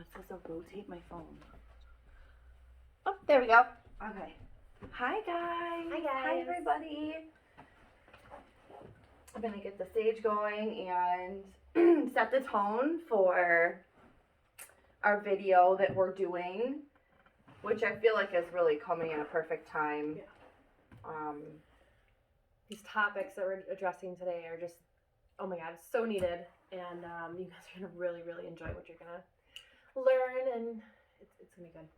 it says to rotate my phone. Oh, there we go. Okay. Hi guys. Hi guys. Hi everybody. I'm gonna get the stage going and set the tone for our video that we're doing, which I feel like is really coming at a perfect time. Yeah. These topics that we're addressing today are just, oh my God, so needed, and you guys are gonna really, really enjoy what you're gonna learn, and it's gonna be good.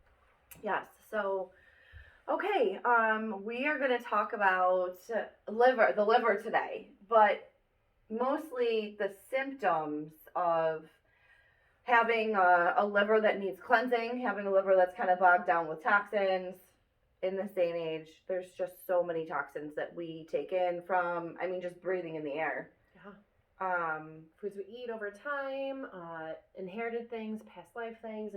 Yes. So, okay, we are going to talk about the liver today, but mostly the symptoms of having a liver that needs cleansing, having a liver that's kind of bogged down with toxins. In this day and age, there's just so many toxins that we take in from, just breathing in the air. Foods we eat over time, inherited things, past life things,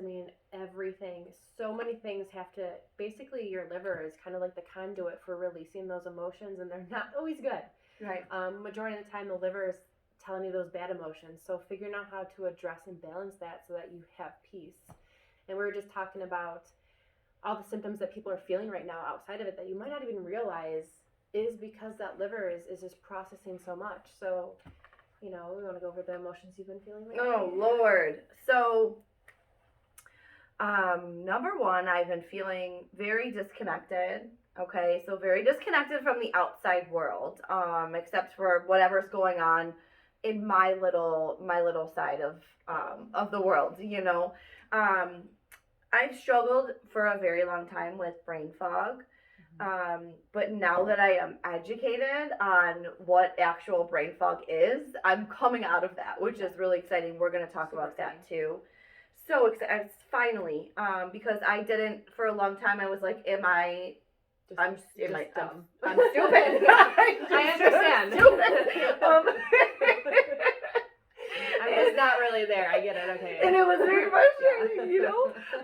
everything. So many things have to, basically your liver is kind of like the conduit for releasing those emotions, and they're not always good. Right. Majority of the time the liver is telling you those bad emotions. So figuring out how to address and balance that so that you have peace. And we were just talking about all the symptoms that people are feeling right now outside of it that you might not even realize is because that liver is just processing so much. So we want to go over the emotions you've been feeling lately. Oh, Lord. So, number one, I've been feeling very disconnected. Okay, so very disconnected from the outside world, except for whatever's going on in my little side of the world. I've struggled for a very long time with brain fog. But now that I am educated on what actual brain fog is, I'm coming out of that, which is really exciting. We're going to talk about that too. So excited, finally, because I didn't, for a long time, I was like, I'm stupid. I understand. I was not really there. I get it. Okay. And it was very frustrating,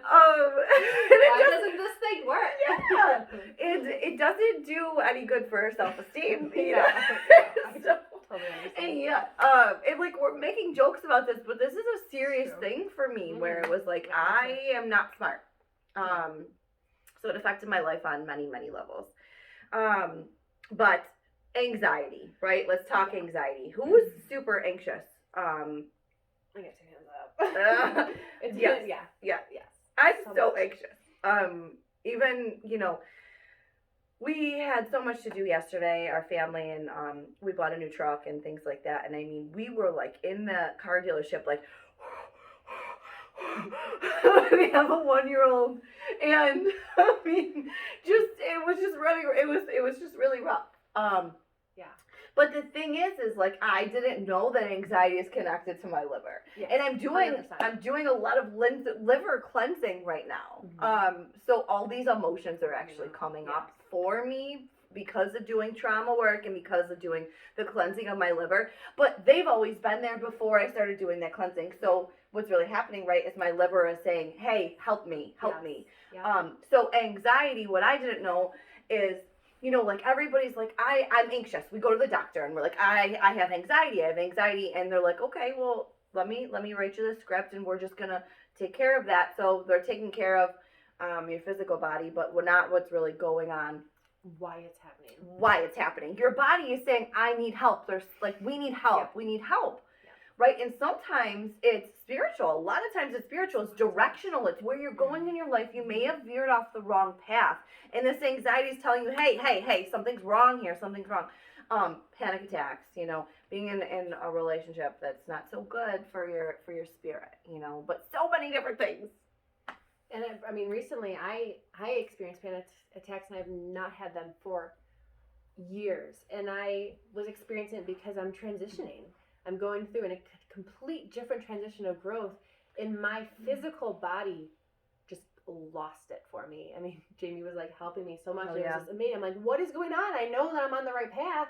Why doesn't this thing work? Yeah. It doesn't do any good for self-esteem, So, totally understand. And we're making jokes about this, but this is a serious thing for me, where it was like, I am not smart. So it affected my life on many, many levels. But anxiety, right? Let's talk anxiety. Who is super anxious? I got two hands up. Yes. Yeah. I'm so anxious. Even, we had so much to do yesterday, our family, and we bought a new truck and things like that. And we were like in the car dealership, like, we have a 1-year-old, and it was just running. It was just really rough. Yeah. But the thing is like, I didn't know that anxiety is connected to my liver. Yes, and I'm doing a lot of liver cleansing right now. Mm-hmm. So all these emotions are actually coming up for me because of doing trauma work and because of doing the cleansing of my liver. But they've always been there before I started doing that cleansing. So what's really happening, right, is my liver is saying, hey, help me. Yeah. So anxiety, what I didn't know is, everybody's like, I'm anxious. We go to the doctor and we're like, I have anxiety. And they're like, okay, well, let me write you the script and we're just going to take care of that. So they're taking care of your physical body, but not what's really going on. Why it's happening. Your body is saying, I need help. We need help. Yeah. We need help. Yeah. Right? And sometimes it's spiritual. A lot of times it's spiritual. It's directional. It's where you're going in your life. You may have veered off the wrong path. And this anxiety is telling you, hey, something's wrong here. Something's wrong. Panic attacks, being in a relationship that's not so good for your spirit, but so many different things. And recently I experienced panic attacks, and I've not had them for years. And I was experiencing it because I'm transitioning. I'm going through a complete different transition of growth, and my physical body just lost it for me. Jamie was helping me so much. It was just amazing. I'm like, what is going on? I know that I'm on the right path,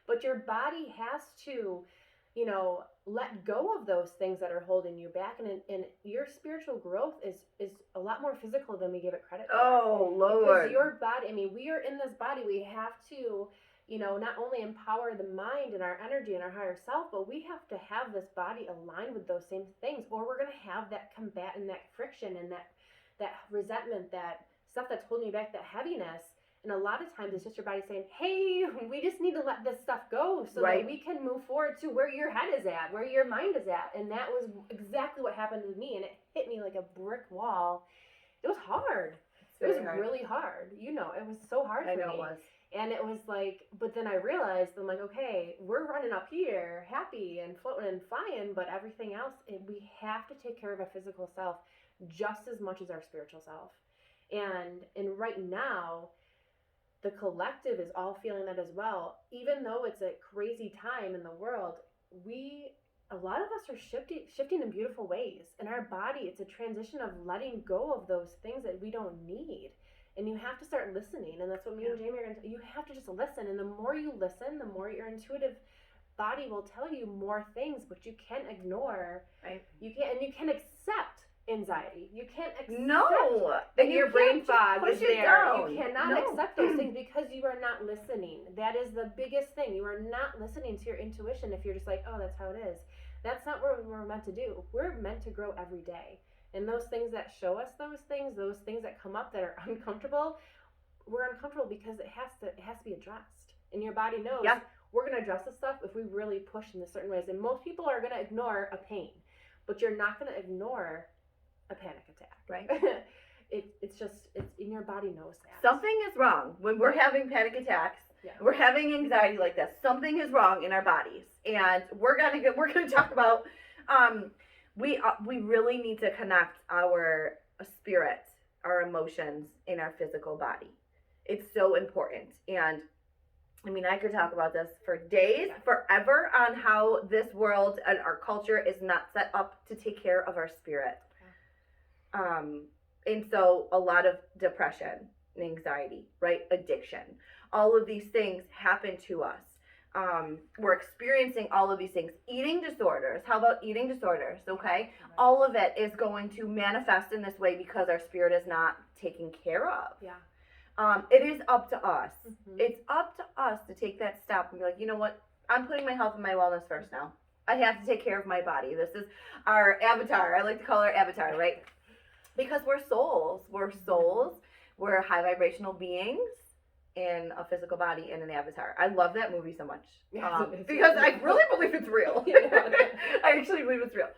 but your body has to, let go of those things that are holding you back. And your spiritual growth is a lot more physical than we give it credit for. Oh, Lord. Because your body, we are in this body. We have to, not only empower the mind and our energy and our higher self, but we have to have this body aligned with those same things, or we're going to have that combat and that friction and that resentment, that stuff that's holding you back, that heaviness. And a lot of times it's just your body saying, hey, we just need to let this stuff go so that we can move forward to where your head is at, where your mind is at. And that was exactly what happened with me. And it hit me like a brick wall. It was hard. It was really hard. It was so hard for me. I know it was. And it was like, but then I realized, I'm like, okay, we're running up here, happy and floating and flying, but everything else, we have to take care of our physical self just as much as our spiritual self. And right now, the collective is all feeling that as well. Even though it's a crazy time in the world, a lot of us are shifting in beautiful ways. In our body, it's a transition of letting go of those things that we don't need. And you have to start listening. And that's what me and Jamie are going to do. You have to just listen. And the more you listen, the more your intuitive body will tell you more things, but you can't ignore. Right. You can accept anxiety. You can't accept that your brain fog is there. Down. You cannot accept those things because you are not listening. That is the biggest thing. You are not listening to your intuition if you're just like, oh, that's how it is. That's not what we're meant to do. We're meant to grow every day. And those things that show us those things that come up that are uncomfortable, we're uncomfortable because it has to be addressed. And your body knows we're going to address this stuff if we really push in certain ways. And most people are going to ignore a pain, but you're not going to ignore a panic attack. Right. It's in your body knows that. Something is wrong when we're having panic attacks. Yeah. We're having anxiety like this. Something is wrong in our bodies. And we're going to talk about we really need to connect our spirit, our emotions in our physical body. It's so important. And I mean, I could talk about this for days, forever, on how this world and our culture is not set up to take care of our spirit. And so a lot of depression and anxiety, right? Addiction, all of these things happen to us. We're experiencing all of these things. Eating disorders. How about eating disorders? Okay. Right. All of it is going to manifest in this way because our spirit is not taken care of. Yeah. It is up to us. Mm-hmm. It's up to us to take that step and be like, you know what? I'm putting my health and my wellness first now. I have to take care of my body. This is our avatar. I like to call our avatar, right? Because we're souls. We're souls. We're high vibrational beings in a physical body and an avatar. I love that movie so much. Because I really believe it's real. I actually believe it's real.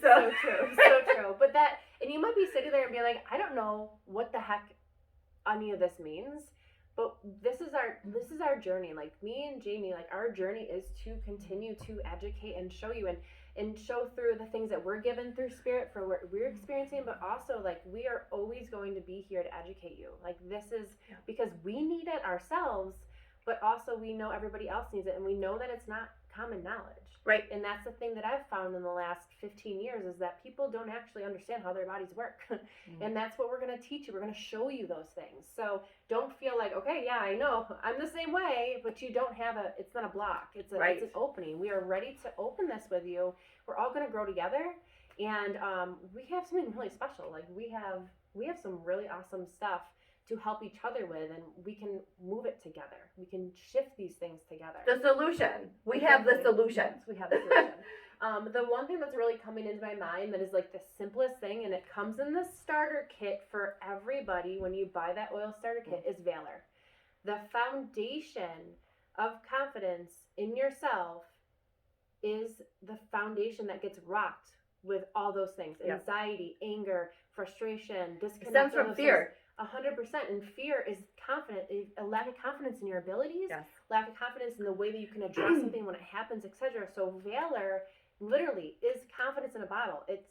So true. So true. But and you might be sitting there and be like, I don't know what the heck any of this means, but this is our journey. Like me and Jamie, like our journey is to continue to educate and show you and show through the things that we're given through spirit for what we're experiencing, but also like we are always going to be here to educate you. Like this is because we need it ourselves, but also we know everybody else needs it, and we know that it's not common knowledge. Right. And that's the thing that I've found in the last 15 years is that people don't actually understand how their bodies work. And that's what we're going to teach you. We're going to show you those things. So don't feel like, okay, yeah, I know, I'm the same way, but you don't have it's not a block. It's an opening. We are ready to open this with you. We're all going to grow together. And we have something really special. Like we have some really awesome stuff to help each other with, and we can move it together. We can shift these things together. The solution. We have the solution. We have the solution. The one thing that's really coming into my mind that is like the simplest thing, and it comes in the starter kit for everybody when you buy that oil starter kit, is Valor. The foundation of confidence in yourself is the foundation that gets rocked with all those things. Anxiety, anger, frustration, disconnect. It stems from fear. 100%. And fear is a lack of confidence in your abilities, lack of confidence in the way that you can address something when it happens, etc. So Valor literally is confidence in a bottle. It's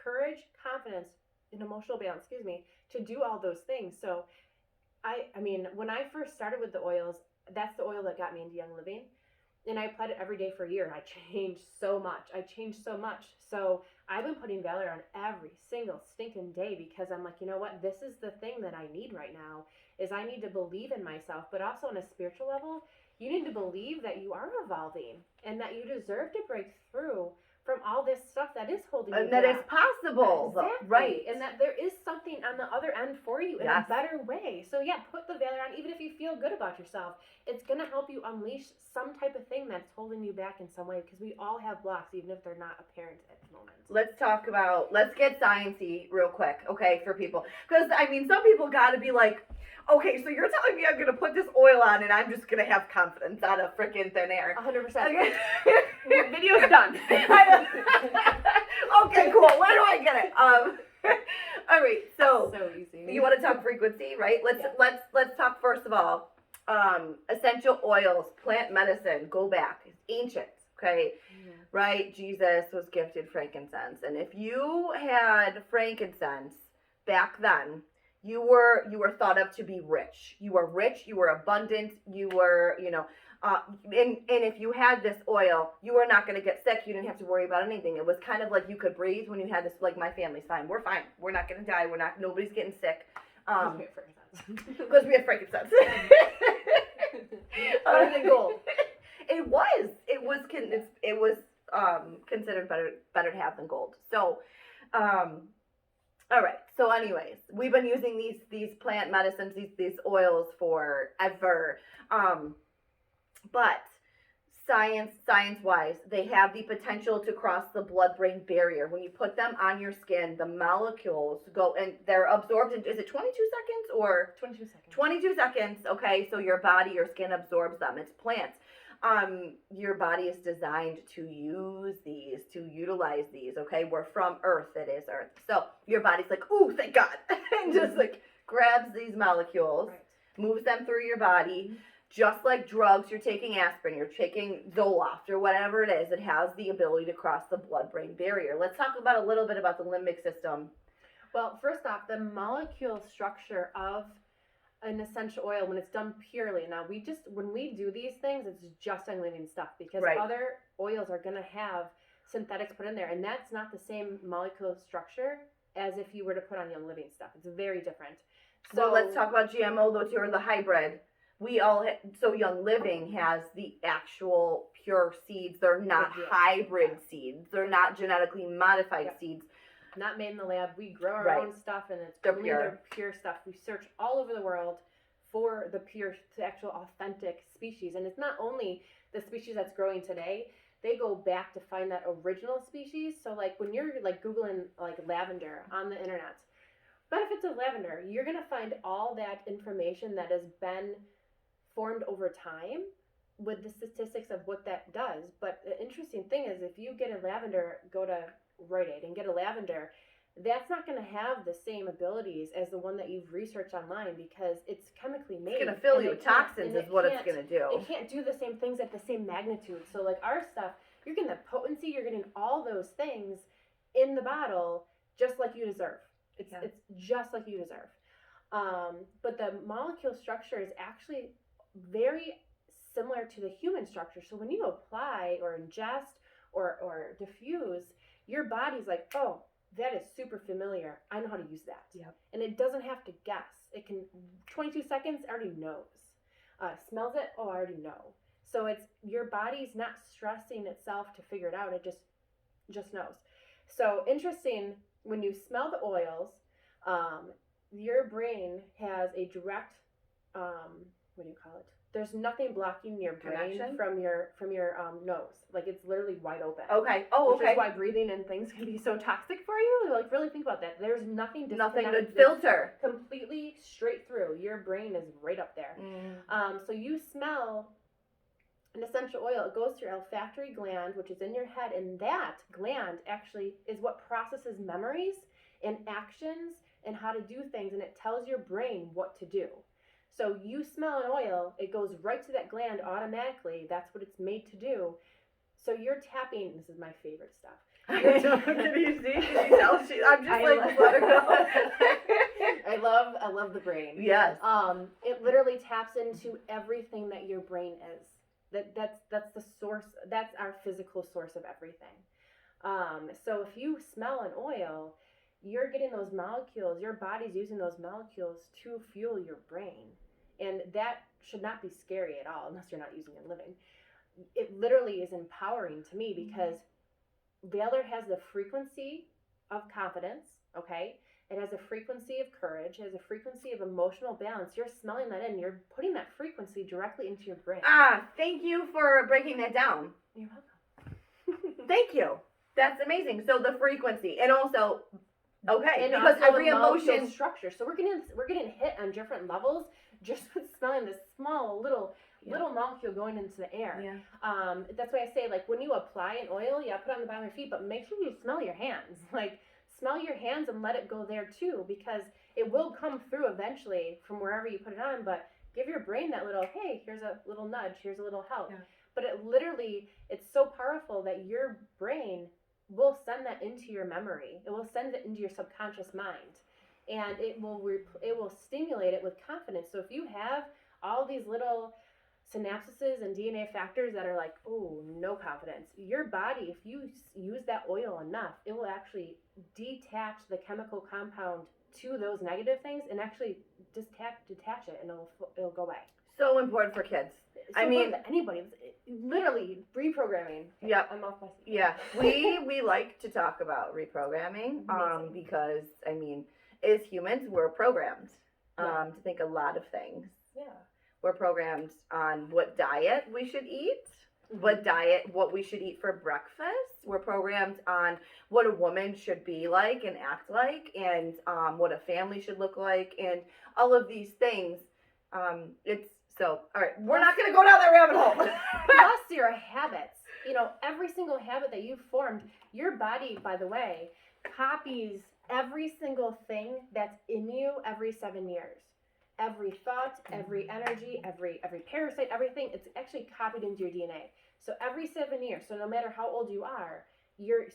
courage, confidence, and emotional balance, to do all those things. So I mean, when I first started with the oils, that's the oil that got me into Young Living. And I applied it every day for a year, and I changed so much. So I've been putting Valor on every single stinking day because I'm like, you know what? This is the thing that I need right now is I need to believe in myself, but also on a spiritual level, you need to believe that you are evolving and that you deserve to break through from all this stuff that is holding you And that back. it's possible. Exactly. Right. And that there is something on the other end for you in a better way. So yeah, put the Valor on, even if you feel good about yourself. It's going to help you unleash some type of thing that's holding you back in some way, because we all have blocks, even if they're not apparent at the moment. Let's get sciencey real quick, okay, for people. Because, I mean, some people got to be like, okay, so you're telling me I'm going to put this oil on and I'm just going to have confidence out of freaking thin air. 100%. Okay. Video's done. Okay, cool. Where do I get it? All right, so easy. you want to talk frequency, right? Let's talk first of all. Essential oils, plant medicine, go back. It's ancient, okay? Yeah. Right? Jesus was gifted frankincense. And if you had frankincense back then, you were thought of to be rich. You were rich, you were abundant, you were, and if you had this oil, you were not going to get sick. You didn't have to worry about anything. It was kind of like you could breathe when you had this, like, my family's fine. We're fine. We're not going to die. Nobody's getting sick. Because we have frankincense. Better than gold. It was considered better to have than gold. So, all right. So, anyways, we've been using these plant medicines, these oils forever. But science-wise, they have the potential to cross the blood-brain barrier. When you put them on your skin, the molecules go and they're absorbed in, is it 22 seconds or 22 seconds? 22 seconds. Okay, so your skin absorbs them. It's plants. Your body is designed to utilize these. Okay, we're from Earth. It is Earth. So your body's like, ooh, thank God, and just like grabs these molecules, moves them through your body. Just like drugs, you're taking aspirin, you're taking Zoloft, or whatever it is, it has the ability to cross the blood-brain barrier. Let's talk about a little bit about the limbic system. Well, first off, the molecule structure of an essential oil, when it's done purely, now when we do these things, it's just on living stuff, because other oils are going to have synthetics put in there, and that's not the same molecule structure as if you were to put on young living stuff. It's very different. So let's talk about GMO, though, too, or the hybrid. So Young Living has the actual pure seeds. They're not hybrid seeds. They're not genetically modified seeds. Not made in the lab. We grow our own stuff, and they're pure stuff. We search all over the world for the actual authentic species. And it's not only the species that's growing today. They go back to find that original species. So like when you're like Googling like lavender on the internet, benefits of lavender, you're going to find all that information that has been formed over time with the statistics of what that does. But the interesting thing is, if you get a lavender, go to Rite Aid and get a lavender, that's not going to have the same abilities as the one that you've researched online, because it's chemically made. It's going to fill you with toxins is what it's going to do. It can't do the same things at the same magnitude. So like our stuff, you're getting the potency, you're getting all those things in the bottle just like you deserve. It's just like you deserve. But the molecule structure is actually very similar to the human structure. So when you apply or ingest or diffuse, your body's like, oh, that is super familiar. I know how to use that. Yep. And it doesn't have to guess. It can, 22 seconds, already knows. Smells it, oh, I already know. So it's, your body's not stressing itself to figure it out. It just knows. So interesting, when you smell the oils, your brain has a direct, what do you call it? There's nothing blocking your brain from your nose. Like it's literally wide open. Okay. Oh, okay. Which is why breathing in things can be so toxic for you. Like really think about that. There's nothing to filter. Completely straight through. Your brain is right up there. So you smell an essential oil. It goes to your olfactory gland, which is in your head, and that gland actually is what processes memories and actions and how to do things, and it tells your brain what to do. So you smell an oil, it goes right to that gland automatically. That's what it's made to do. So you're tapping, this is my favorite stuff. Can you see? Can you tell? I'm just let her go. I love the brain. Yes. It literally taps into everything that your brain is. That's the source, that's our physical source of everything. So if you smell an oil, you're getting those molecules, your body's using those molecules to fuel your brain. And that should not be scary at all, unless you're not using Young Living. It literally is empowering to me, because Valor has the frequency of confidence, okay? It has a frequency of courage. It has a frequency of emotional balance. You're smelling that in. You're putting that frequency directly into your brain. Thank you for breaking that down. You're welcome. Thank you. That's amazing. So the frequency, and also, okay, And because also every the molecule emotion structure. So we're getting hit on different levels just with smelling this small little molecule going into the air. Yeah. That's why I say, like, when you apply an oil, put it on the bottom of your feet, but make sure you smell your hands. Like, smell your hands and let it go there too, because it will come through eventually from wherever you put it on, but give your brain that little, hey, here's a little nudge, here's a little help. Yeah. But it's so powerful that your brain will send that into your memory. It will send it into your subconscious mind, and it will stimulate it with confidence. So if you have all these little synapses and DNA factors that are like, oh, no confidence, your body, if you use that oil enough, it will actually detach the chemical compound to those negative things and actually detach it, and it'll go away. So important for kids. So anybody, literally reprogramming. Yep. I'm off my seat. Yeah, we like to talk about reprogramming, because as humans, we're programmed to think a lot of things. Yeah. We're programmed on what diet we should eat, what we should eat for breakfast. We're programmed on what a woman should be like and act like, and what a family should look like, and all of these things. All right, we're not going to go down that rabbit hole. Plus your habits. Every single habit that you've formed, your body, by the way, copies every single thing that's in you every 7 years. Every thought, every energy, every parasite, everything, it's actually copied into your DNA. So every 7 years, so no matter how old you are,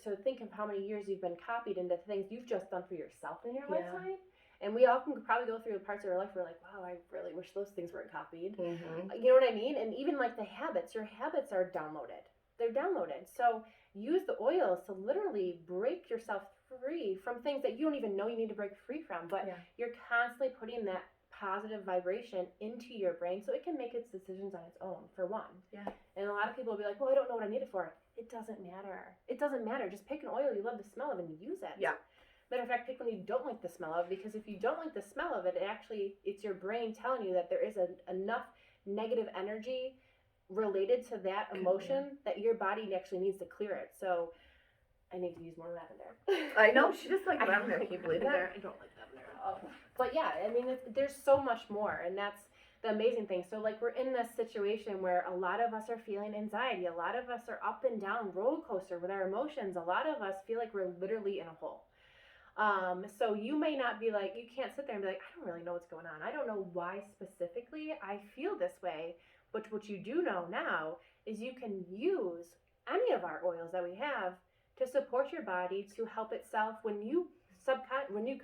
so think of how many years you've been copied into things you've just done for yourself in your lifetime. And we all can probably go through parts of our life where we're like, wow, I really wish those things weren't copied. Mm-hmm. You know what I mean? And even like the habits, your habits are downloaded. They're downloaded. So use the oils to literally break yourself free from things that you don't even know you need to break free from. But you're constantly putting that positive vibration into your brain so it can make its decisions on its own, for one. Yeah. And a lot of people will be like, well, I don't know what I need it for. It doesn't matter. It doesn't matter. Just pick an oil you love the smell of and use it. Yeah. Matter of fact, pick one you don't like the smell of, because if you don't like the smell of it, it's your brain telling you that there is enough negative energy related to that emotion that your body actually needs to clear it. So I need to use more lavender. I know, she just like lavender. Can you believe that? I don't like lavender at all. But yeah, there's so much more, and that's the amazing thing. So like, we're in this situation where a lot of us are feeling anxiety. A lot of us are up and down roller coaster with our emotions. A lot of us feel like we're literally in a hole. So you may not be like, you can't sit there and be like, I don't really know what's going on. I don't know why specifically I feel this way. But what you do know now is you can use any of our oils that we have to support your body to help itself when you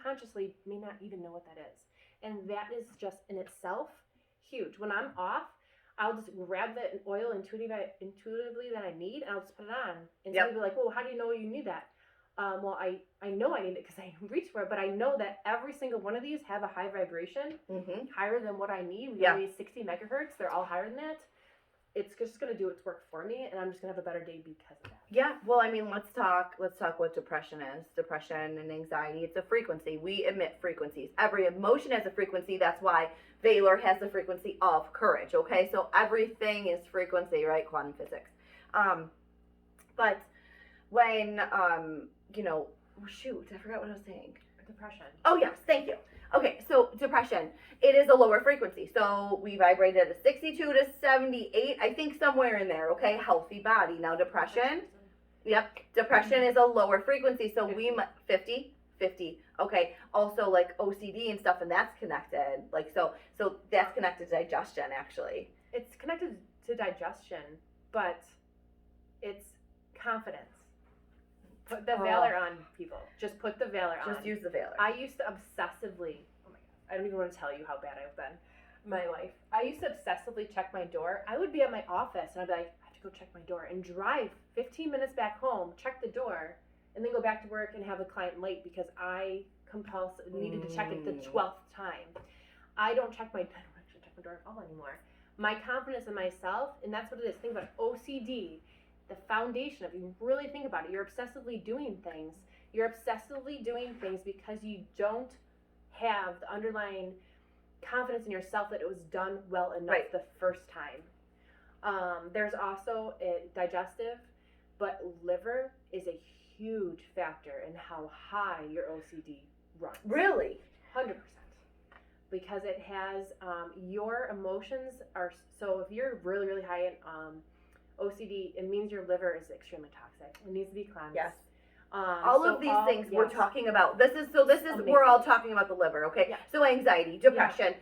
consciously may not even know what that is. And that is just in itself huge. When I'm off, I'll just grab the oil intuitively that I need, and I'll just put it on. And somebody will be like, well, how do you know you need that? Well, I know I need it because I reach for it, but I know that every single one of these have a high vibration, higher than what I need. Maybe 60 megahertz. They're all higher than that. It's just going to do its work for me, and I'm just going to have a better day because of that. Yeah, well, let's talk what depression is. Depression and anxiety, it's a frequency. We emit frequencies. Every emotion has a frequency. That's why Valor has the frequency of courage, okay? So everything is frequency, right? Quantum physics. But when, shoot, I forgot what I was saying. Depression. Oh, yes, thank you. Okay, so depression, it is a lower frequency. So we vibrate at a 62 to 78, I think somewhere in there, okay? Healthy body. Now depression is a lower frequency. So 50, okay? Also like OCD and stuff, and that's connected. Like, so that's connected to digestion, actually. It's connected to digestion, but it's confidence. Put the Valor on, people. Just put the Valor on. Just use the Valor. I used to obsessively, oh my God, I don't even want to tell you how bad I've been in my life. I used to obsessively check my door. I would be at my office and I'd be like, I have to go check my door, and drive 15 minutes back home, check the door, and then go back to work and have a client late because I needed to check it the 12th time. I don't actually check my door at all anymore. My confidence in myself, and that's what it is. Think about OCD. the foundation of, you really think about it, you're obsessively doing things. You're obsessively doing things because you don't have the underlying confidence in yourself that it was done well enough the first time. There's also a digestive, but liver is a huge factor in how high your OCD runs. Really? 100%. Because it has your emotions are, so if you're really, really high in OCD, it means your liver is extremely toxic. It needs to be cleansed. Yes. All of these things we're talking about. This is amazing. We're all talking about the liver, okay? Yeah. So anxiety, depression,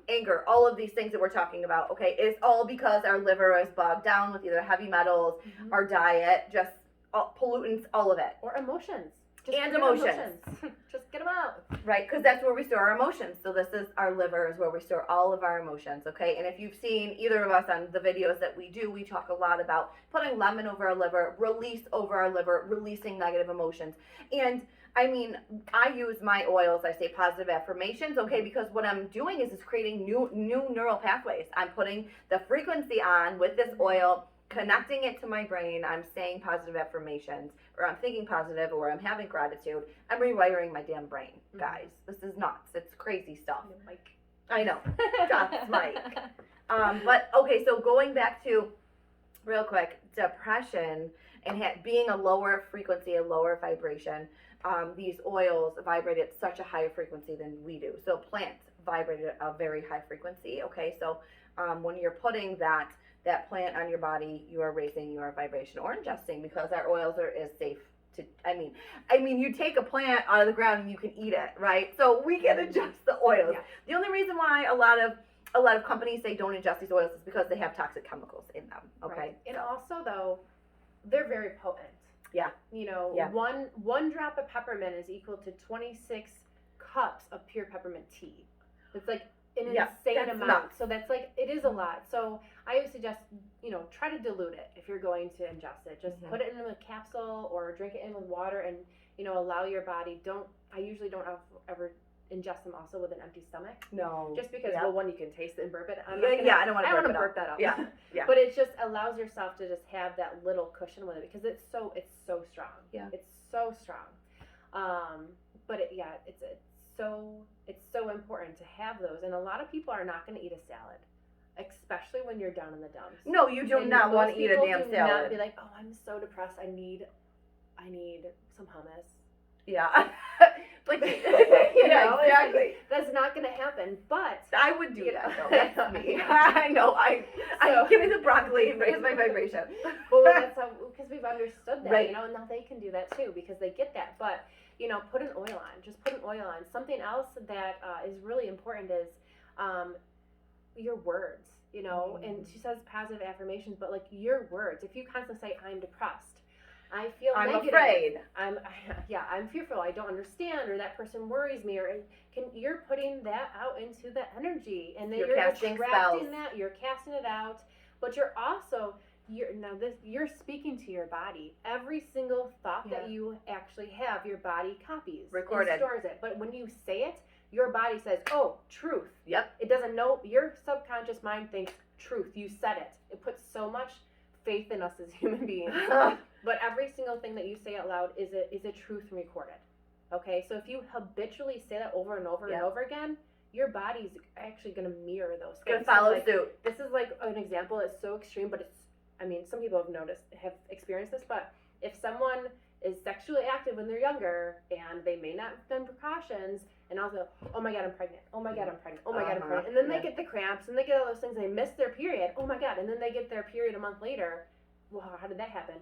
anger, all of these things that we're talking about, okay, is all because our liver is bogged down with either heavy metals, our diet, just pollutants, all of it. Or emotions. And emotions. Just get them out. Right, because that's where we store our emotions. So this is our liver is where we store all of our emotions, okay? And if you've seen either of us on the videos that we do, we talk a lot about putting lemon over our liver, release over our liver, releasing negative emotions. And I mean, I use my oils, I say positive affirmations, okay, because what I'm doing is creating new neural pathways. I'm putting the frequency on with this oil, connecting it to my brain. I'm saying positive affirmations, or I'm thinking positive, or I'm having gratitude. I'm rewiring my damn brain, guys. This is nuts. It's crazy stuff. Mike. I know. Shots, Mike. But okay, so going back to real quick, depression and being a lower frequency, a lower vibration. These oils vibrate at such a higher frequency than we do. So plants vibrate at a very high frequency. Okay, so when you're putting that plant on your body, you are raising your vibration or ingesting, because our oils is safe to, I mean, you take a plant out of the ground and you can eat it, right? So we can adjust the oils. Yeah. The only reason why a lot of companies say don't ingest these oils is because they have toxic chemicals in them. Okay. Right. And also though, they're very potent. Yeah. You know, Yeah. one drop of peppermint is equal to 26 cups of pure peppermint tea. It's like an insane amount. Nuts. So that's like, it is a lot. So I would suggest, you know, try to dilute it if you're going to ingest it. Just put it in a capsule or drink it in with water, and, you know, allow your body. I usually don't ever ingest them also with an empty stomach. No. Just because, well, one, you can taste it and burp it. I don't want to burp that up. Yeah. Yeah. But it just allows yourself to just have that little cushion with it, because it's so strong. Yeah. It's so strong. But it's so important to have those. And a lot of people are not going to eat a salad, especially when you're down in the dumps. No, you do not want to eat a damn salad. Not be like, oh, I'm so depressed. I need some hummus. Yeah. Like, know, exactly. That's not going to happen. But I would do that, though. That's me. I know. I give me the broccoli and raise my vibration. Well, that's how, because we've understood that, right. You know, and now they can do that too, because they get that. But, you know, put an oil on. Just put an oil on. Something else that is really important is your words, you know. And she says positive affirmations, but like your words. If you constantly say, I'm depressed, I feel negative. Afraid. I'm fearful. I don't understand, or that person worries me, or you're putting that out into the energy, and then you're casting attracting spells. that. You're casting it out, but you're also you're speaking to your body. Every single thought that you actually have, your body copies, recorded, and stores it. But when you say it, your body says, "Oh, truth." Yep. It doesn't know. Your subconscious mind thinks truth. You said it. It puts so much faith in us as human beings. But every single thing that you say out loud is a truth recorded. Okay, so if you habitually say that over and over and over again, your body's actually going to mirror those things. Going to follow suit. This is like an example. It's so extreme, but some people have experienced this. But if someone is sexually active when they're younger and they may not have done precautions, and also, oh my God, I'm pregnant. Oh my God, I'm pregnant. Oh my God, I'm pregnant. And then they get the cramps and they get all those things. They miss their period. Oh my God, and then they get their period a month later. Wow, how did that happen?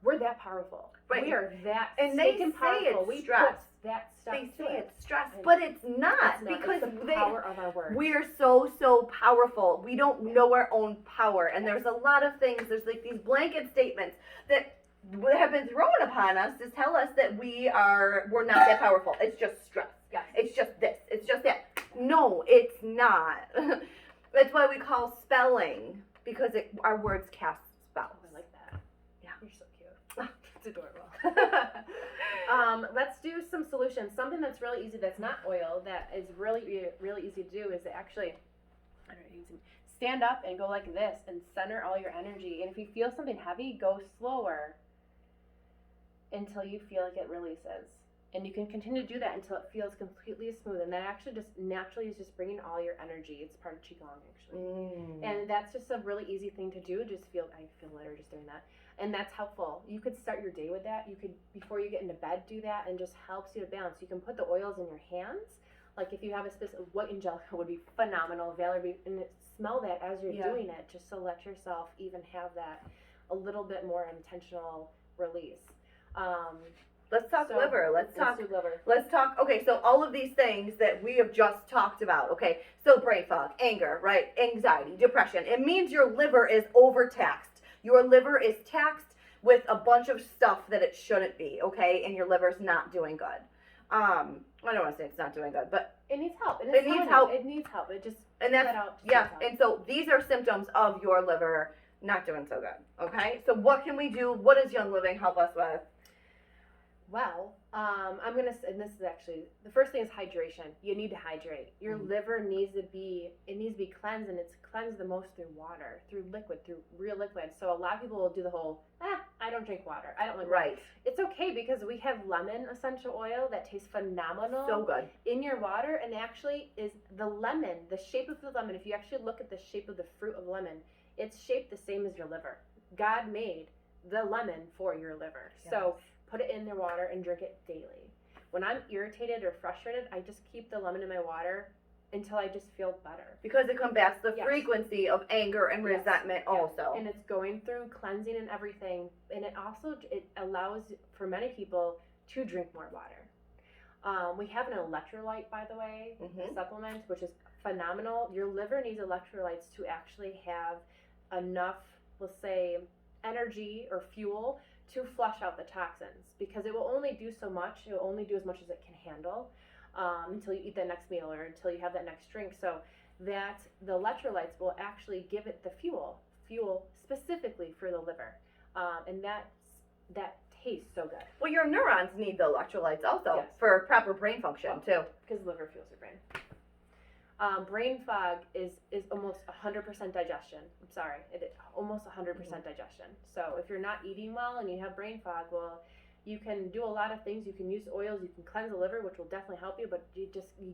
We're that powerful. Right. We are that and they say powerful. It's stress. That stuff they say it. It's stress, but it's not, because it's the power of our words. We're so powerful. We don't know our own power, and there's a lot of things. There's like these blanket statements that have been thrown upon us to tell us that we're not that powerful. It's just stress. Yes. It's just this. It's just that. No, it's not. That's why we call spelling, because our words cast spells. I like that. Yeah. You're so cute. It's adorable. Let's do some solutions. Something that's really easy, that's not oil, that is really, really easy to do is actually, stand up and go like this and center all your energy. And if you feel something heavy, go slower until you feel like it releases. And you can continue to do that until it feels completely smooth. And that actually just naturally is just bringing all your energy. It's part of Qigong, actually. And that's just a really easy thing to do. I feel lighter just doing that. And that's helpful. You could start your day with that. You could, before you get into bed, do that, and just helps you to balance. You can put the oils in your hands. Like if you have a specific, white angelica would be phenomenal. Valerie, and smell that as you're doing it, just to let yourself even have that a little bit more intentional release. Let's talk liver. Let's talk do liver. Let's talk. Okay, so all of these things that we have just talked about. Okay, so brain fog, anger, right? Anxiety, depression. It means your liver is overtaxed. Your liver is taxed with a bunch of stuff that it shouldn't be. Okay, and your liver's not doing good. I don't want to say it's not doing good, but it needs help. It needs help. It needs help. It just and that's and so these are symptoms of your liver not doing so good. Okay, so what can we do? What does Young Living help us with? Well, I'm gonna. And this is actually the first thing is hydration. You need to hydrate. Your liver needs to be cleansed, and it's cleansed the most through water, through real liquid. So a lot of people will do the whole, I don't drink water. I don't like water. It's okay because we have lemon essential oil that tastes phenomenal. So good. In your water, and actually is the lemon, the shape of the lemon. If you actually look at the shape of the fruit of lemon, it's shaped the same as your liver. God made the lemon for your liver. Yes. So put it in the water and drink it daily. When I'm irritated or frustrated, I just keep the lemon in my water until I just feel better. Because it combats the frequency of anger and resentment also. And it's going through cleansing and everything. And it allows for many people to drink more water. We have an electrolyte, by the way, supplement, which is phenomenal. Your liver needs electrolytes to actually have enough, let's say, energy or fuel to flush out the toxins, because it will only do so much. It will only do as much as it can handle until you eat that next meal or until you have that next drink. So that the electrolytes will actually give it the fuel specifically for the liver, and that tastes so good. Well, your neurons need the electrolytes also for proper brain function too, because liver fuels your brain. Brain fog is almost 100% digestion. I'm sorry, almost 100% digestion. So if you're not eating well and you have brain fog, well, you can do a lot of things. You can use oils. You can cleanse the liver, which will definitely help you. But you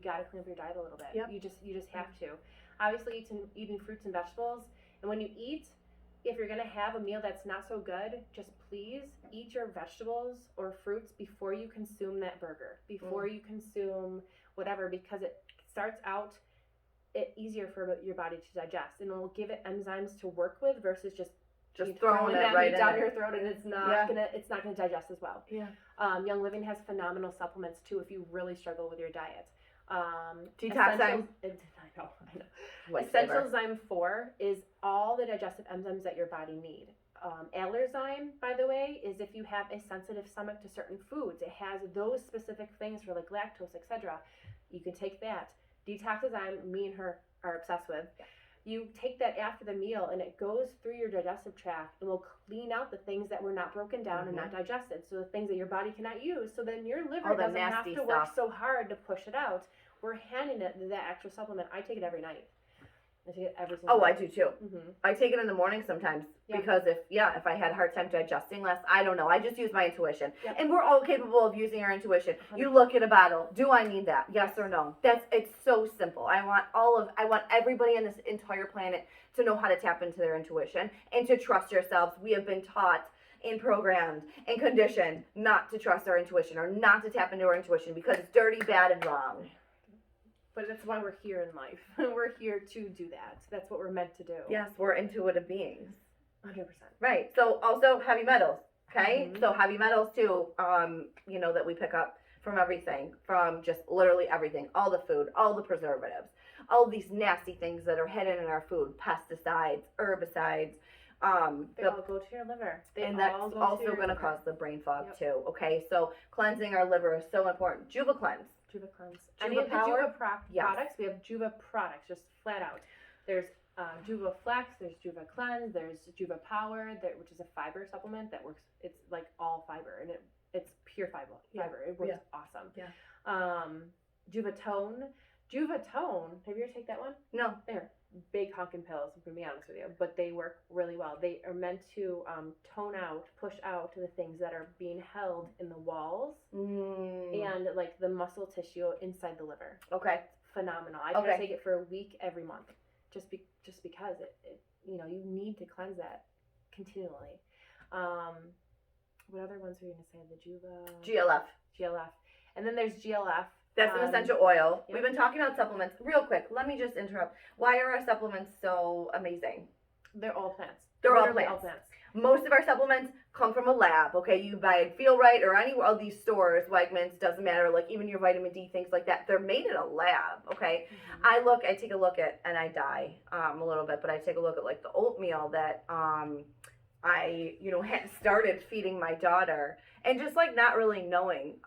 got to clean up your diet a little bit. Yep. You just have to. Obviously, eating fruits and vegetables. And when you eat, if you're gonna have a meal that's not so good, just please eat your vegetables or fruits before you consume that burger, before you consume whatever, because it starts out easier for your body to digest, and it will give it enzymes to work with versus just throwing it right down your throat, and it's not gonna digest as well. Young Living has phenomenal supplements too if you really struggle with your diet. Detoxing. I know. Essential Zyme 4 is all the digestive enzymes that your body need. Allerzyme, by the way, is if you have a sensitive stomach to certain foods. It has those specific things for like lactose, etc. You can take that. Detoxazyme, me and her are obsessed with. You take that after the meal, and it goes through your digestive tract and will clean out the things that were not broken down and not digested. So the things that your body cannot use. So then your liver doesn't have to work so hard to push it out. We're handing it that extra supplement. I take it every night. I take it every single I do too. I take it in the morning sometimes because if I had a hard time digesting less, I don't know. I just use my intuition. And we're all capable of using our intuition. 100%. You look at a bottle. Do I need that? Yes or no? It's so simple. I want everybody on this entire planet to know how to tap into their intuition and to trust yourselves. We have been taught and programmed and conditioned not to trust our intuition or not to tap into our intuition because it's dirty, bad, and wrong. But that's why we're here in life. We're here to do that. That's what we're meant to do. Yes, we're intuitive beings. 100%. Right. So also heavy metals. Okay. So heavy metals too. That we pick up from everything, from just literally everything, all the food, all the preservatives, all these nasty things that are hidden in our food, pesticides, herbicides. They all go to your liver. And that's also going to cause the brain fog too. Okay. So cleansing our liver is so important. Juva Cleanse. Juva Cleanse. Any of the Juva products, we have Juva products, just flat out. There's Juva Flex, there's Juva Cleanse, there's Juva Power, which is a fiber supplement that works. It's like all fiber, and it's pure fiber. It works awesome. Juva Tone, Juvatone. Have you ever taken that one? No. They're big honking pills, to be honest with you, but they work really well. They are meant to tone out, push out the things that are being held in the walls and like the muscle tissue inside the liver. Okay. Phenomenal. I try to take it for a week every month, just because it you need to cleanse that continually. What other ones were you gonna say? The GLF, and then there's GLF. That's an essential oil. Yep. We've been talking about supplements. Real quick, let me just interrupt. Why are our supplements so amazing? They're all plants. They're all Literally plants. Most of our supplements come from a lab, okay? You buy it Feel Right or any of these stores, Wegmans, doesn't matter, like even your vitamin D, things like that. They're made in a lab, okay? Mm-hmm. I take a look at, and I die a little bit, but I take a look at like the oatmeal that I, had started feeding my daughter, and just like not really knowing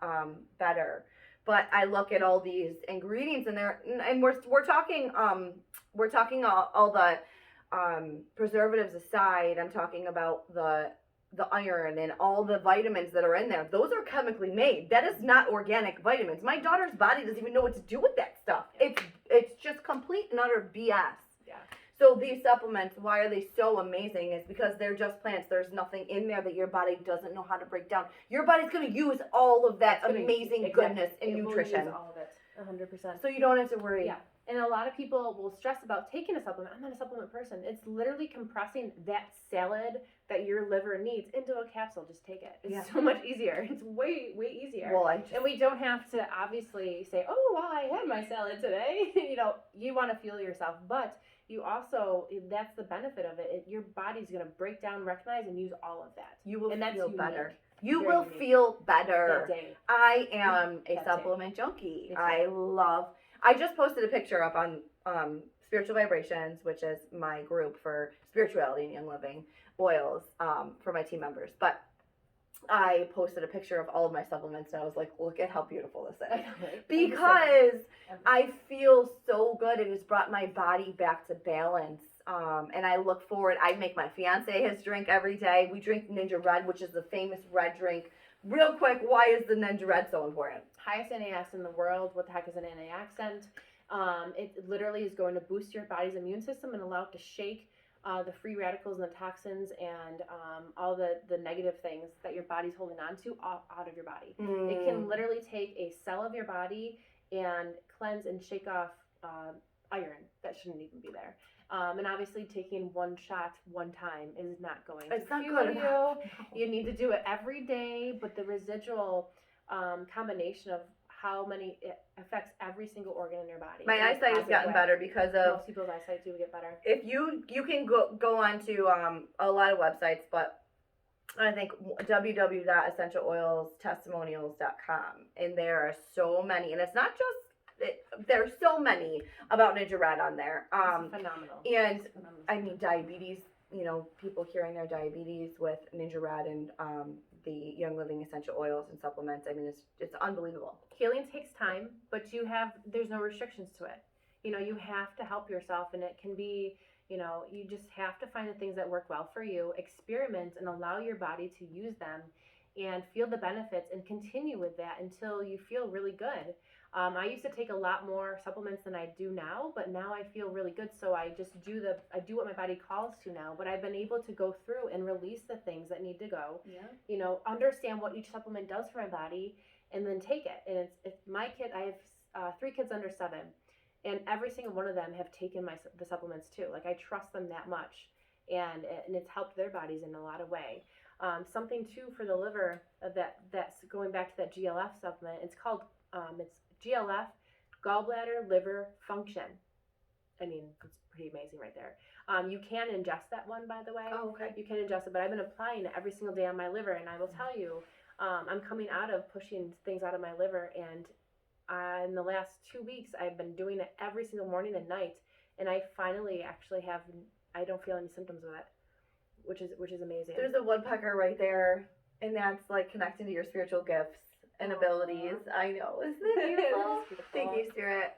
better. But I look at all these ingredients in there, and we're talking all the preservatives aside. I'm talking about the iron and all the vitamins that are in there. Those are chemically made. That is not organic vitamins. My daughter's body doesn't even know what to do with that stuff. It's just complete and utter BS. Yeah. So these supplements, why are they so amazing? Is because they're just plants. There's nothing in there that your body doesn't know how to break down. Your body's going to use all of that amazing goodness and nutrition. Use all of it, 100%. So you don't have to worry. Yeah. And a lot of people will stress about taking a supplement. I'm not a supplement person. It's literally compressing that salad that your liver needs into a capsule. Just take it. It's so much easier. It's way, way easier. Well, and we don't have to obviously say, oh, well, I had my salad today. You want to fuel yourself. But you also, that's the benefit of it. Your body's going to break down, recognize, and use all of that. You will feel better. You will feel better. That day. I am a supplement junkie. I just posted a picture up on Spiritual Vibrations, which is my group for spirituality and young living oils for my team members. But I posted a picture of all of my supplements, and I was like, look at how beautiful this is. Because I feel so good. It has brought my body back to balance. And I look forward. I make my fiance his drink every day. We drink Ninja Red, which is the famous red drink. Real quick, why is the Ninja Red so important? Highest antioxidant in the world. What the heck is an antioxidant? It literally is going to boost your body's immune system and allow it to shake the free radicals and the toxins and all the negative things that your body's holding on to out of your body. It can literally take a cell of your body and cleanse and shake off iron that shouldn't even be there. And obviously taking one shot one time is not going to fuel you. You need to do it every day, but the residual combination of how many it affects every single organ in your body. My eyesight has gotten better because of most people's eyesight do get better. If you can go on to a lot of websites, but I think www.essentialoilstestimonials.com, and there are so many, and it's not just there's so many about Ninja Red on there. It's phenomenal. And I mean diabetes, people curing their diabetes with Ninja Red and the Young Living essential oils and supplements. I mean, it's unbelievable. Healing takes time, but there's no restrictions to it. You have to help yourself, and it can be, you just have to find the things that work well for you, experiment, and allow your body to use them and feel the benefits and continue with that until you feel really good. I used to take a lot more supplements than I do now, but now I feel really good. So I just do what my body calls to now. But I've been able to go through and release the things that need to go. Yeah. Understand what each supplement does for my body, and then take it. And it's my kid. I have 3 kids under 7, and every single one of them have taken the supplements too. Like I trust them that much, and it's helped their bodies in a lot of way. Something too for the liver that's going back to that GLF supplement. It's called it's GLF, gallbladder liver function. I mean, it's pretty amazing right there. You can ingest that one, by the way. Oh, okay. You can ingest it, but I've been applying it every single day on my liver, and I will tell you, I'm coming out of pushing things out of my liver, and in the last 2 weeks, I've been doing it every single morning and night, and I finally actually I don't feel any symptoms of it, which is amazing. There's a woodpecker right there, and that's like connecting to your spiritual gifts and abilities. I know, isn't it beautiful? Thank you, Spirit.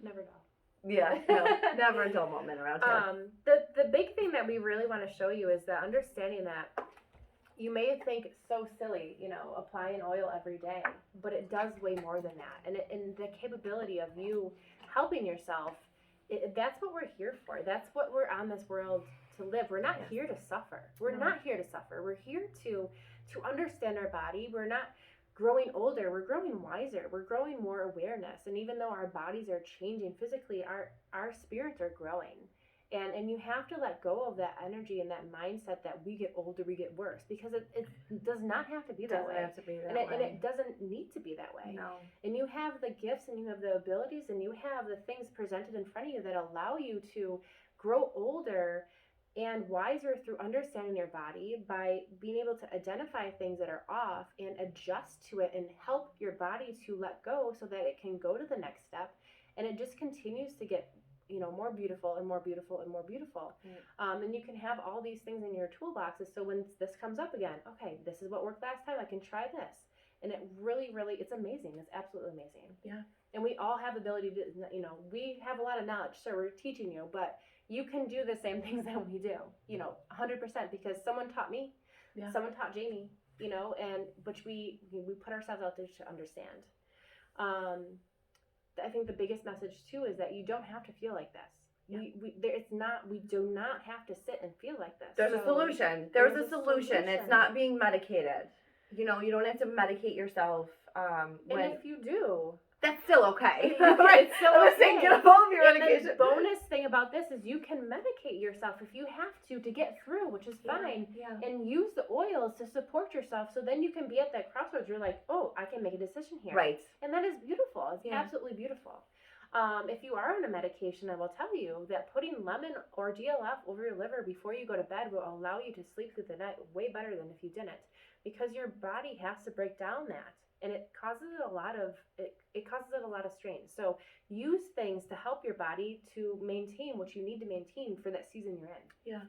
Never know. Yeah, no, never a dull moment around here. The big thing that we really want to show you is that understanding that you may think it's so silly, you know, apply an oil every day, but it does way more than that. And the capability of you helping yourself, that's what we're here for. That's what we're on this world to live. We're not here to suffer. We're not here to suffer. We're here to understand our body. We're not growing older. We're growing wiser. We're growing more awareness. And even though our bodies are changing physically, our spirits are growing. And you have to let go of that energy and that mindset that we get older, we get worse, because it does not have to be that way. Have to be that way. way. And it doesn't need to be that way. No. And you have the gifts and you have the abilities and you have the things presented in front of you that allow you to grow older and wiser through understanding your body by being able to identify things that are off and adjust to it and help your body to let go so that it can go to the next step. And it just continues to get, you know, more beautiful and more beautiful and more beautiful. And you can have all these things in your toolboxes. So when this comes up again, okay, this is what worked last time. I can try this. And it really, really, it's amazing. It's absolutely amazing. Yeah. And we all have the ability to, you know, we have a lot of knowledge, so we're teaching you, but you can do the same things that we do, you know, 100%, because someone taught me, someone taught Jamie, you know, but we put ourselves out there to understand. I think the biggest message too is that you don't have to feel like this. We do not have to sit and feel like this. There's a solution. There's a solution. It's not being medicated. You know, you don't have to medicate yourself. And if you do, that's still okay. It's still okay. Saying, get all of your and medication. the bonus thing about this is you can medicate yourself if you have to get through, which is fine. Yeah. And use the oils to support yourself, so then you can be at that crossroads. You're like, oh, I can make a decision here. Right. And that is beautiful. It's absolutely beautiful. If you are on a medication, I will tell you that putting lemon or GLF over your liver before you go to bed will allow you to sleep through the night way better than if you didn't, because your body has to break down that. And it causes it a lot of strain. So use things to help your body to maintain what you need to maintain for that season you're in. Yeah.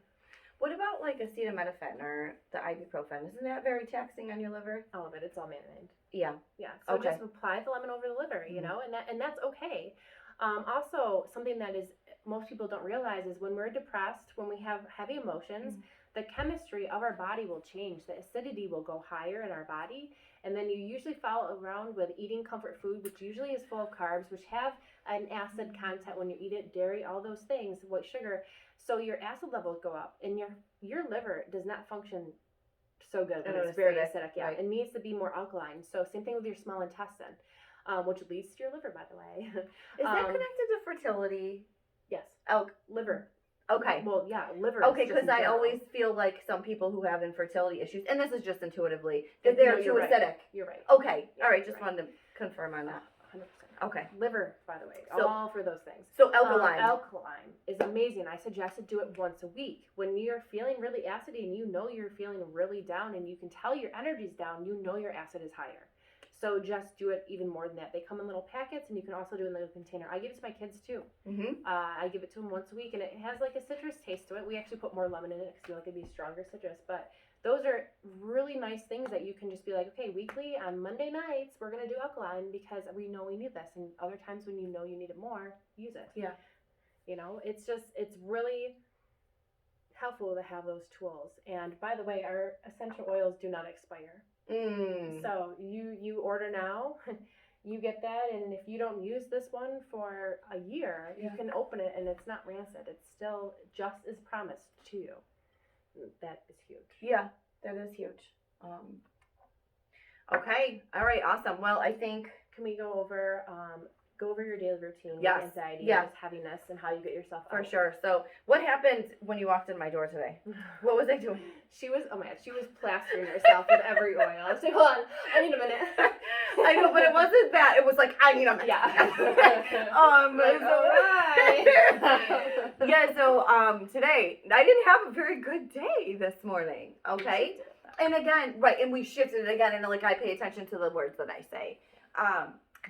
What about like acetaminophen or the ibuprofen? Isn't that very taxing on your liver? All of it. It's all man-made. Yeah. Yeah. So just apply the lemon over the liver, you know, and that's okay. Also, something that is most people don't realize is when we're depressed, when we have heavy emotions, the chemistry of our body will change. The acidity will go higher in our body. And then you usually follow around with eating comfort food, which usually is full of carbs, which have an acid content when you eat it, dairy, all those things, white sugar. So your acid levels go up, and your liver does not function so good when it's very acidic. Yeah, right. It needs to be more alkaline. So same thing with your small intestine, which leads to your liver, by the way. Is that connected to fertility? Yes. Liver. Okay. Well, yeah, liver. Okay, because I always feel like some people who have infertility issues, and this is just intuitively, that they're too acidic. You're right. Okay. All right. Just wanted to confirm on that. 100%. Okay. Liver, by the way, all for those things. So alkaline. Alkaline is amazing. I suggest to do it once a week. When you're feeling really acidy and you know you're feeling really down and you can tell your energy's down, you know your acid is higher. So just do it even more than that. They come in little packets, and you can also do it in a little container. I give it to my kids too. I give it to them once a week, and it has like a citrus taste to it. We actually put more lemon in it because we like it to be stronger citrus. But those are really nice things that you can just be like, okay, weekly on Monday nights, we're going to do alkaline because we know we need this. And other times when you know you need it more, use it. Yeah. You know, it's really helpful to have those tools. And by the way, our essential oils do not expire. So you order now, you get that, and if you don't use this one for a year, you can open it and it's not rancid. It's still just as promised to you. That is huge. Yeah, that is huge. Okay, all right, awesome. Well, I think, can we go over your daily routine, with anxiety, and heaviness, and how you get yourself out? For sure. So what happened when you walked in my door today? What was I doing? She was plastering herself with every oil. I was like, hold on, I need a minute. I know, but it wasn't that. It was like, I need a minute. Yeah. So today, I didn't have a very good day this morning, okay? And again, right, and we shifted it again, and like I pay attention to the words that I say.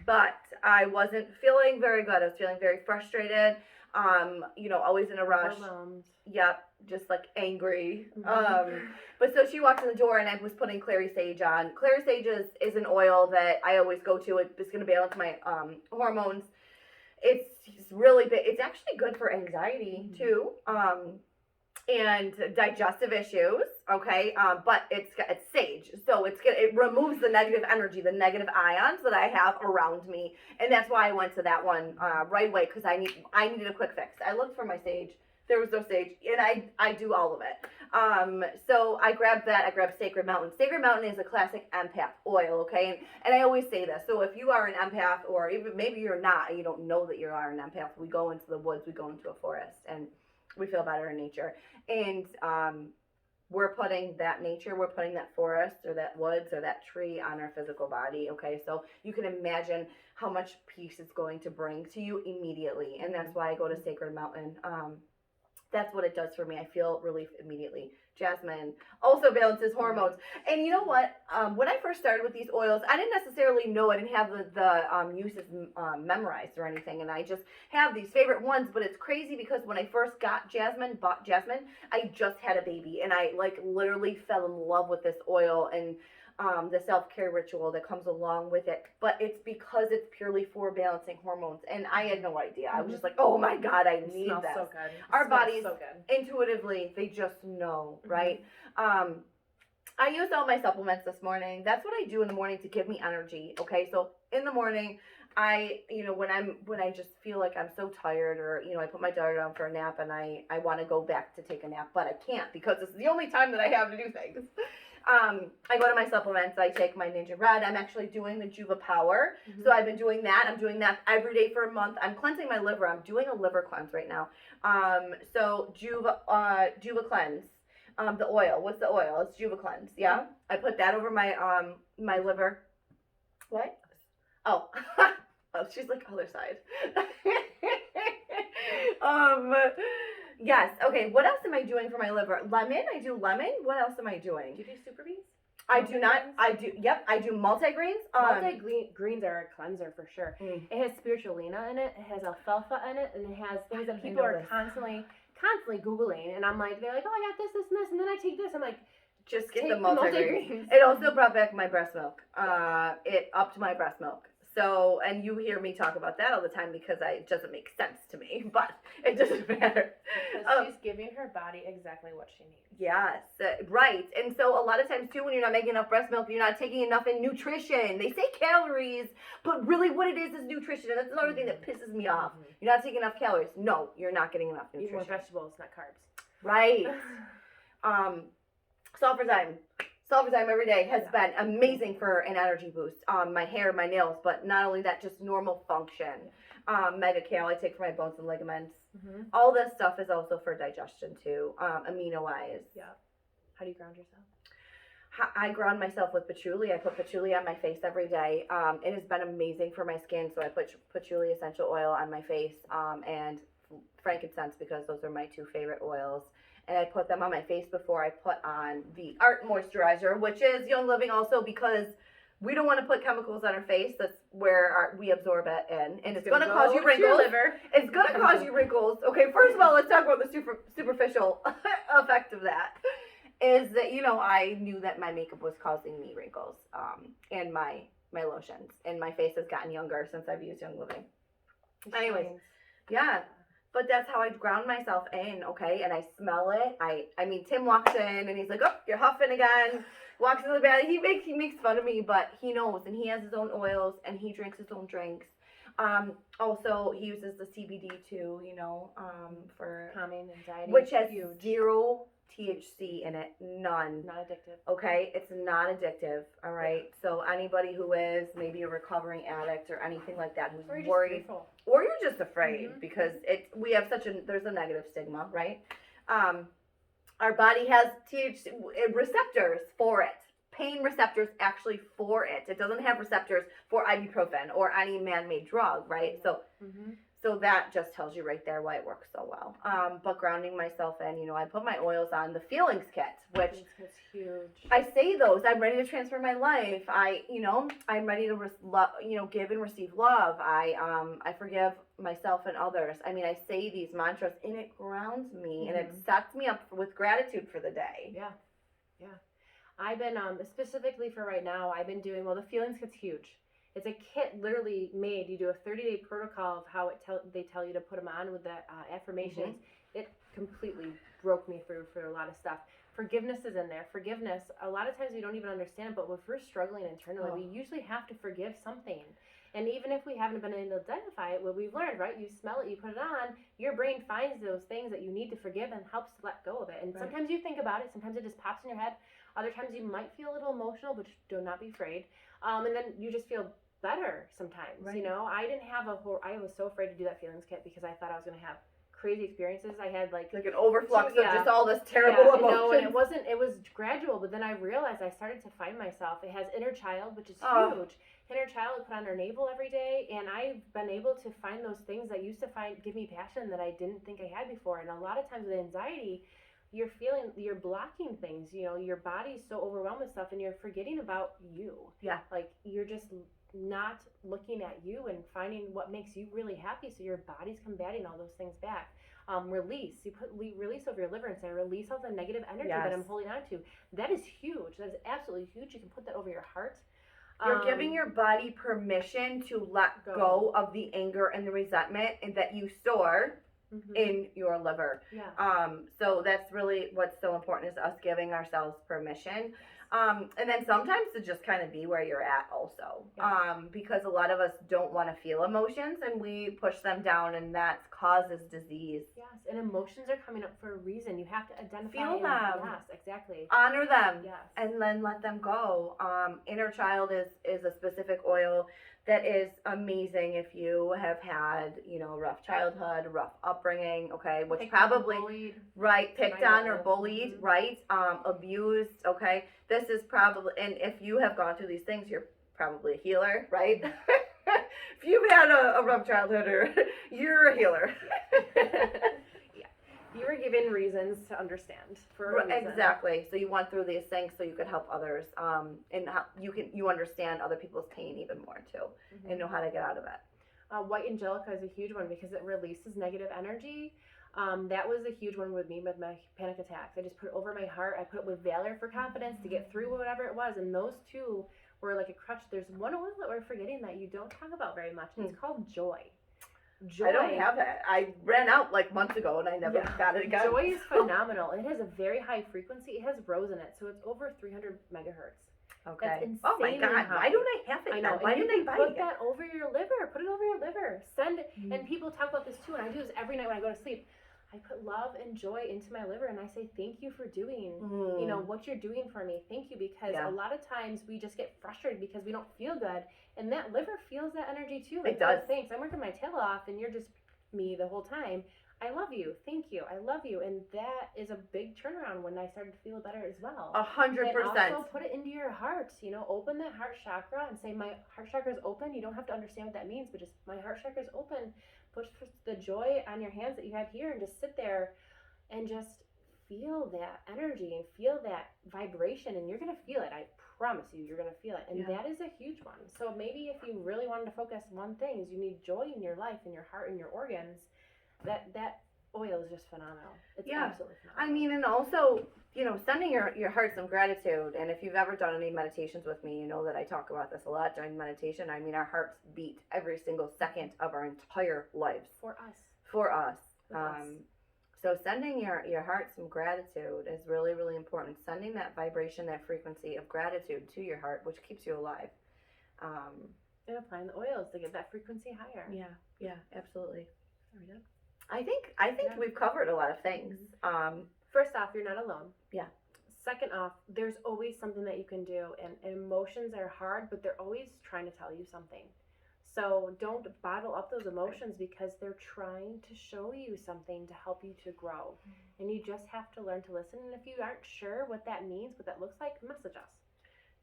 But I wasn't feeling very good. I was feeling very frustrated, always in a rush. Overwhelmed. Yep, just like angry. But so she walked in the door and I was putting Clary Sage on. Clary Sage is an oil that I always go to. It's going to balance my hormones. It's really big. It's actually good for anxiety too. and digestive issues. Okay, but it's sage, so it removes the negative energy, the negative ions that I have around me, and that's why I went to that one right away because I needed a quick fix. I looked for my sage. There was no sage, and I do all of it. So I grabbed that. I grabbed Sacred Mountain. Sacred Mountain is a classic empath oil, okay? And I always say this. So if you are an empath, or even maybe you're not, and you don't know that you are an empath, we go into the woods, we go into a forest, and we feel better in nature. And we're putting that nature, we're putting that forest or that woods or that tree on our physical body, okay? So you can imagine how much peace it's going to bring to you immediately. And that's why I go to Sacred Mountain. That's what it does for me. I feel relief immediately. Jasmine also balances hormones. And you know what? When I first started with these oils, I didn't necessarily know. I didn't have the uses memorized or anything. And I just have these favorite ones. But it's crazy because when I first bought Jasmine, I just had a baby. And I literally fell in love with this oil and the self-care ritual that comes along with it. But it's because it's purely for balancing hormones. And I had no idea. I was just like, oh my God, I need smells this. So good. Our bodies, so good. intuitively, they just know, right? I used all my supplements this morning. That's what I do in the morning to give me energy. Okay, so in the morning, when I just feel like I'm so tired, or I put my daughter down for a nap and I want to go back to take a nap, but I can't because it's the only time that I have to do things. I go to my supplements. I take my Ninja Red. I'm actually doing the Juva Power. So I've been doing that. I'm doing that every day for a month. I'm cleansing my liver. I'm doing a liver cleanse right now. So Juva Cleanse. The oil. What's the oil? It's Juva Cleanse. Yeah. I put that over my my liver. What? Oh. Oh, she's like other side. Yes. Okay. What else am I doing for my liver? Lemon. I do lemon. What else am I doing? Do you do super beans? I do not. I do. Yep. I do multigreens. Multigreens are a cleanser for sure. It has spirulina in it. It has alfalfa in it, and it has things that people are constantly Googling. And I'm like, they're like, oh, I got this, and then I take this. I'm like, just get the multigreens. It also brought back my breast milk. It upped my breast milk. So, and you hear me talk about that all the time because it doesn't make sense to me, but it doesn't matter. Because she's giving her body exactly what she needs. Yes, right. And so a lot of times too, when you're not making enough breast milk, you're not taking enough in nutrition. They say calories, but really what it is nutrition. And that's another thing that pisses me off. You're not taking enough calories. No, you're not getting enough nutrition. Eat more vegetables, not carbs. Right. Sulfurzyme every day has been amazing for an energy boost. My hair, my nails, but not only that, just normal function. Mega Cal I take for my bones and ligaments. All this stuff is also for digestion too, amino-wise. Yeah. How do you ground yourself? I ground myself with patchouli. I put patchouli on my face every day. It has been amazing for my skin, so I put patchouli essential oil on my face and frankincense because those are my two favorite oils. And I put them on my face before I put on the Art Moisturizer, which is Young Living also because we don't want to put chemicals on our face. That's where we absorb it in. And it's going to cause you wrinkles. It's going to cause you wrinkles. Okay, first of all, let's talk about the superficial effect of that. Is that, I knew that my makeup was causing me wrinkles and my lotions. And my face has gotten younger since I've used Young Living. Anyways, yeah. But that's how I ground myself in, okay? And I smell it. I mean, Tim walks in and he's like, oh, you're huffing again. Walks into the bathroom. He makes fun of me, but he knows. And he has his own oils and he drinks his own drinks. Also, he uses the CBD too, for calming anxiety. Which has zero THC in it. None. Not addictive. Okay? It's not addictive, all right? So anybody who is maybe a recovering addict or anything like that who's worried. Or you're just afraid because we have there's a negative stigma, right? Our body has THC receptors for it. Pain receptors actually for it. It doesn't have receptors for ibuprofen or any man-made drug, right? So that just tells you right there why it works so well. But grounding myself in, I put my oils on the Feelings Kit, which is huge. I say those. I'm ready to transfer my life. I'm ready to give and receive love. I forgive myself and others. I mean, I say these mantras and it grounds me and it sets me up with gratitude for the day. Yeah. I've been specifically for right now. I've been doing the Feelings Kit's huge. It's a kit literally made. You do a 30-day protocol of how they tell you to put them on with the affirmations. completely broke me through for a lot of stuff. Forgiveness is in there. Forgiveness, a lot of times we don't even understand, but if we're struggling internally, we usually have to forgive something. And even if we haven't been able to identify it, what we've learned, right? You smell it, you put it on, your brain finds those things that you need to forgive and helps to let go of it. And sometimes you think about it, sometimes it just pops in your head. Other times you might feel a little emotional, but do not be afraid. And then you just feel better sometimes, you know? I didn't have I was so afraid to do that feelings kit because I thought I was going to have crazy experiences. I had like an overflux of just all this terrible emotion. No, and it was gradual, but then I realized I started to find myself. It has inner child, which is huge. Inner child I put on our navel every day, and I've been able to find those things that used to give me passion that I didn't think I had before. And a lot of times with anxiety, you're blocking things, you know, your body's so overwhelmed with stuff and you're forgetting about you. Yeah. Like you're just not looking at you and finding what makes you really happy, so your body's combating all those things back. Release. You put release over your liver and say, release all the negative energy that I'm holding on to. That is huge. That is absolutely huge. You can put that over your heart. You're giving your body permission to let go of the anger and the resentment and that you store in your liver. Yeah. So that's really what's so important, is us giving ourselves permission. And then sometimes to just kind of be where you're at also. Because a lot of us don't want to feel emotions and we push them down, and that causes disease. Yes, and emotions are coming up for a reason. You have to identify Feel them. Yes, exactly. Honor them. Yes. And then let them go. Inner child is a specific oil that is amazing if you have had, you know, rough childhood, rough upbringing, okay, which picked probably, on, bullied, picked on or bullied, right, abused, okay, this is probably, and if you have gone through these things, you're probably a healer, right? If you've had a rough childhood, or you're a healer. You were given reasons to understand for a reason. Exactly. So you went through these things so you could help others, and how you understand other people's pain even more too, and know how to get out of it. White Angelica is a huge one because it releases negative energy. That was a huge one with me with my panic attacks. I just put it over my heart. I put it with valor for confidence to get through whatever it was, and those two were like a crutch. There's one oil that we're forgetting that you don't talk about very much. It's called joy. Joy. I don't have it. I ran out like months ago and I never got it again. Joy is phenomenal. It has a very high frequency. It has rose in it, so it's over 300 megahertz. Okay. That's insanely oh my God! high. Why don't I have it? I know. Why didn't I buy it? Put that over your liver. Put it over your liver. Send it. And people talk about this too, and I do this every night when I go to sleep. I put love and joy into my liver, and I say thank you for doing, you know, what you're doing for me. Thank you, because a lot of times we just get frustrated because we don't feel good, and that liver feels that energy too. Like, it does. Oh, thanks. I'm working my tail off, and you're just me the whole time. I love you. Thank you. I love you. And that is a big turnaround when I started to feel better as well. 100%. And also put it into your heart. You know, open that heart chakra and say, my heart chakra is open. You don't have to understand what that means, but just, my heart chakra is open. Put the joy on your hands that you have here and just sit there and just feel that energy and feel that vibration. And you're going to feel it. I promise you, you're going to feel it. And that is a huge one. So maybe if you really wanted to focus on things, you need joy in your life, in your heart, in your organs. That oil is just phenomenal. It's absolutely phenomenal. I mean, and also, you know, sending your heart some gratitude. And if you've ever done any meditations with me, you know that I talk about this a lot during meditation. I mean, our hearts beat every single second of our entire lives. For us. So sending your heart some gratitude is really, really important. Sending that vibration, that frequency of gratitude to your heart, which keeps you alive. And applying the oils to get that frequency higher. Yeah, absolutely. There we go. I think we've covered a lot of things. First off, you're not alone. Yeah. Second off, there's always something that you can do, and emotions are hard, but they're always trying to tell you something. So don't bottle up those emotions because they're trying to show you something to help you to grow. And you just have to learn to listen. And if you aren't sure what that means, what that looks like, message us.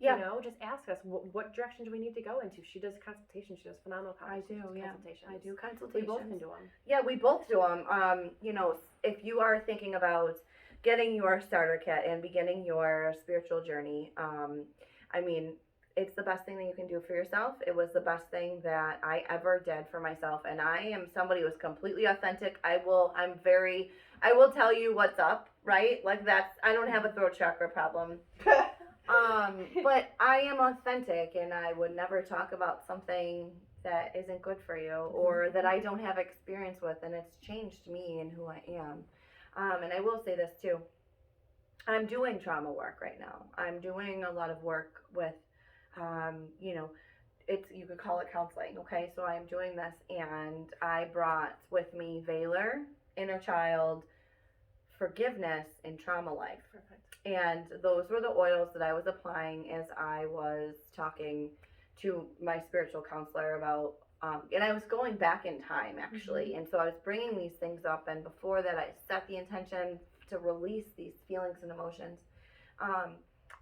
Yeah. You know, just ask us, what direction do we need to go into? She does consultations. She does phenomenal consultations. I do consultations. We both can do them. Yeah, we both do them. You know, if you are thinking about getting your starter kit and beginning your spiritual journey, I mean, it's the best thing that you can do for yourself. It was the best thing that I ever did for myself. And I am somebody who's completely authentic. I will tell you what's up, right? Like I don't have a throat chakra problem. But I am authentic, and I would never talk about something that isn't good for you or that I don't have experience with, and it's changed me and who I am. And I will say this too. I'm doing trauma work right now. I'm doing a lot of work with, you know, you could call it counseling, okay? So I'm doing this, and I brought with me Valor, Inner Child, Forgiveness, and Trauma Life. Perfect. And those were the oils that I was applying as I was talking to my spiritual counselor about, and I was going back in time actually. And so I was bringing these things up, and before that I set the intention to release these feelings and emotions.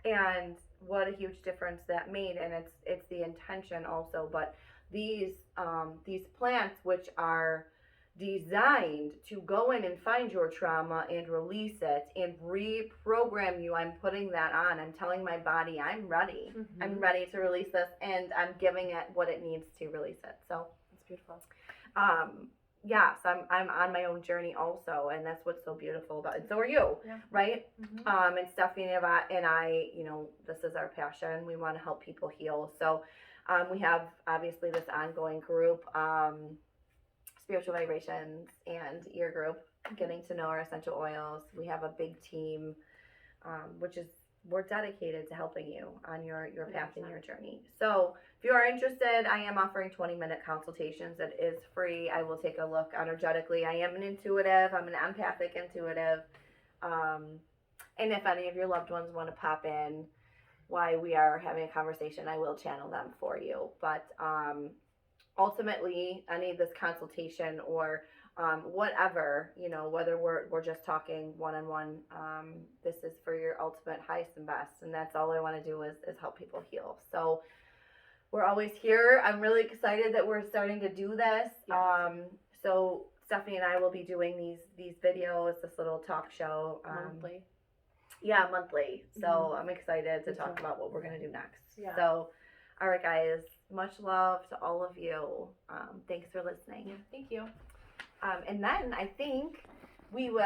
And what a huge difference that made. And it's the intention also, but these plants, which are designed to go in and find your trauma and release it and reprogram you. I'm putting that on. I'm telling my body I'm ready. I'm ready to release this, and I'm giving it what it needs to release it. So That's beautiful. Yes, I'm on my own journey also, and that's what's so beautiful about it. And so are you, Yeah. right? And Stephanie and I, you know, this is our passion. We want to help people heal. So we have obviously this ongoing group, Spiritual Vibrations and Ear Group, getting to know our essential oils. We have a big team, which is, we're dedicated to helping you on your path and your journey. So if you are interested, I am offering 20-minute consultations. It is free. I will take a look energetically. I am an intuitive. I'm an empathic intuitive. And if any of your loved ones want to pop in while we are having a conversation, I will channel them for you. But ultimately, any of this consultation or whatever, you know, whether we're just talking one-on-one, this is for your ultimate highest and best, and that's all I want to do is help people heal. So we're always here. I'm really excited that we're starting to do this. So Stephanie and I will be doing these videos, this little talk show, Monthly. Yeah, monthly. So I'm excited to talk about what we're gonna do next. Yeah. So, all right, guys. Much love to all of you. Thanks for listening. Yeah. Thank you. And then I think we will.